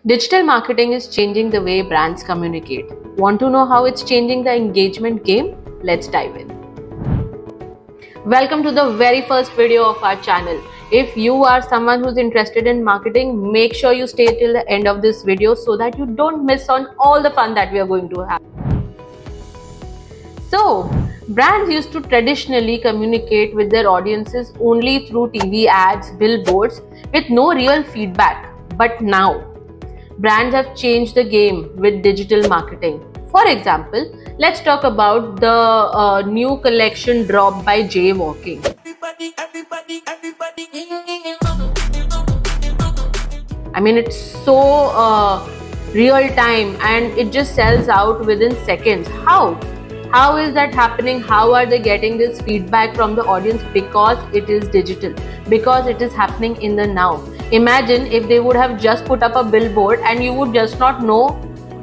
Digital marketing is changing the way brands communicate. Want to know how it's changing the engagement game? Let's dive in. Welcome to the very first video of our channel. If you are someone who's interested in marketing, make sure you stay till the end of this video so that you don't miss on all the fun that we are going to have. So, brands used to traditionally communicate with their audiences only through TV ads, billboards, with no real feedback. But now, brands have changed the game with digital marketing. For example, let's talk about the new collection drop by Jaywalking. I mean, it's so real time and it just sells out within seconds. How is that happening? How are they getting this feedback from the audience? Because it is digital, because it is happening in the now. Imagine if they would have just put up a billboard and you would just not know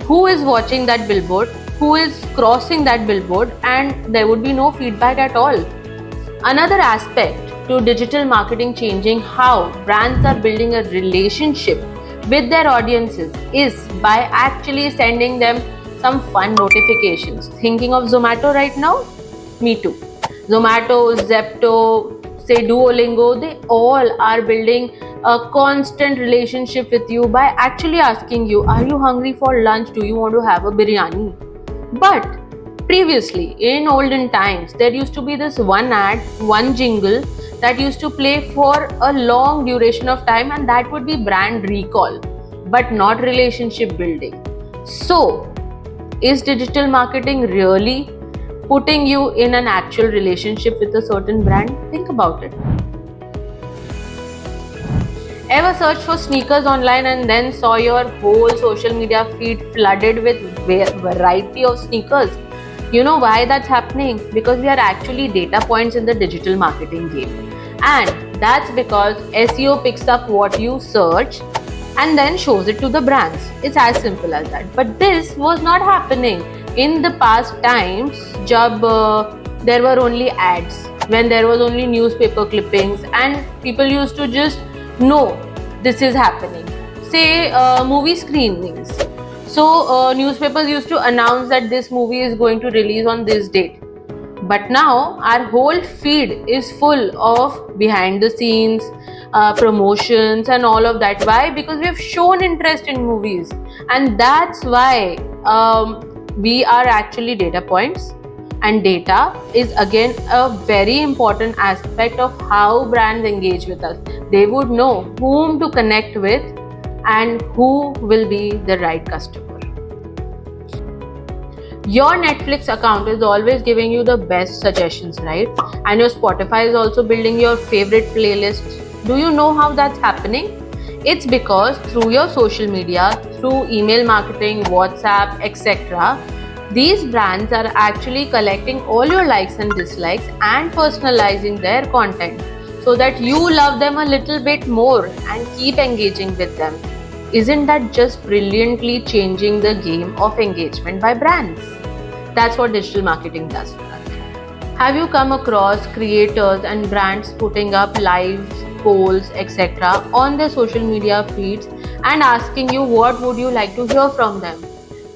who is watching that billboard, who is crossing that billboard, and there would be no feedback at all. Another aspect to digital marketing changing how brands are building a relationship with their audiences is by actually sending them some fun notifications. Thinking of Zomato right now? Me too. Zomato, Zepto, say Duolingo, they all are building a constant relationship with you by actually asking you, are you hungry for lunch? Do you want to have a biryani? But previously, in olden times, there used to be this one ad, one jingle that used to play for a long duration of time, and that would be brand recall, but not relationship building. So, is digital marketing really putting you in an actual relationship with a certain brand? Think about it. Ever searched for sneakers online and then saw your whole social media feed flooded with variety of sneakers? You know why that's happening? Because we are actually data points in the digital marketing game. And that's because SEO picks up what you search and then shows it to the brands. It's as simple as that. But this was not happening in the past times. Jab there were only ads, when there was only newspaper clippings, and people used to just know this is happening. Say movie screenings. So newspapers used to announce that this movie is going to release on this date. But now our whole feed is full of behind the scenes, promotions and all of that. Why? Because we have shown interest in movies, and that's why we are actually data points. And data is again a very important aspect of how brands engage with us. They would know whom to connect with and who will be the right customer. Your Netflix account is always giving you the best suggestions, right? And your Spotify is also building your favorite playlists. Do you know how that's happening? It's because through your social media, through email marketing, WhatsApp, etc., these brands are actually collecting all your likes and dislikes and personalizing their content so that you love them a little bit more and keep engaging with them. Isn't that just brilliantly changing the game of engagement by brands? That's what digital marketing does for us. Have you come across creators and brands putting up lives, polls, etc. on their social media feeds and asking you what would you like to hear from them?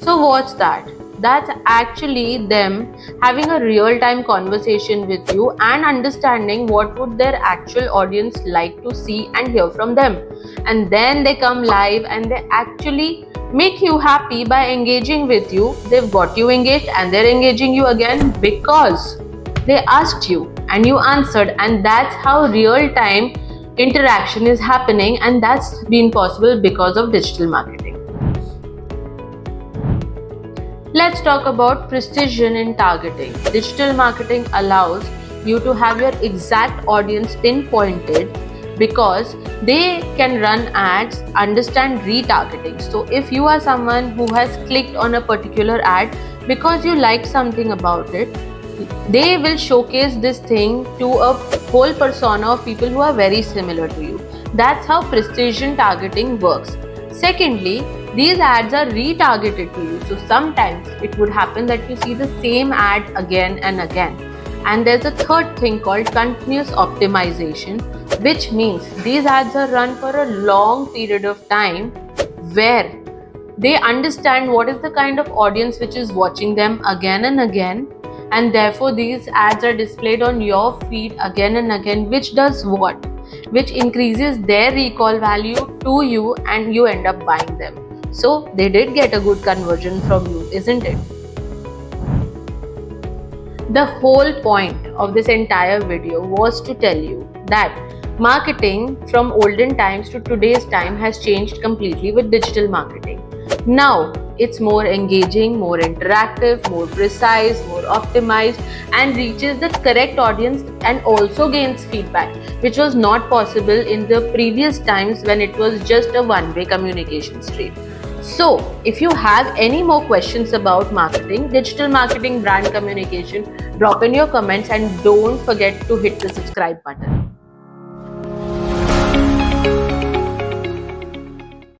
So what's that? That's actually them having a real-time conversation with you and understanding what would their actual audience like to see and hear from them. And then they come live and they actually make you happy by engaging with you. They've got you engaged and they're engaging you again because they asked you and you answered, and that's how real-time interaction is happening, and that's been possible because of digital marketing. Let's talk about precision in targeting. Digital marketing allows you to have your exact audience pinpointed because they can run ads, understand retargeting. So if you are someone who has clicked on a particular ad because you like something about it, they will showcase this thing to a whole persona of people who are very similar to you. That's how precision targeting works. Secondly, these ads are retargeted to you. So sometimes it would happen that you see the same ad again and again. And there's a third thing called continuous optimization, which means these ads are run for a long period of time where they understand what is the kind of audience which is watching them again and again, and therefore these ads are displayed on your feed again and again, which does what? Which increases their recall value to you, and you end up buying them. So they did get a good conversion from you, isn't it? The whole point of this entire video was to tell you that marketing from olden times to today's time has changed completely with digital marketing. Now it's more engaging, more interactive, more precise, more optimized, and reaches the correct audience and also gains feedback, which was not possible in the previous times when it was just a one-way communication stream. So, if you have any more questions about marketing, digital marketing, brand communication, drop in your comments and don't forget to hit the subscribe button.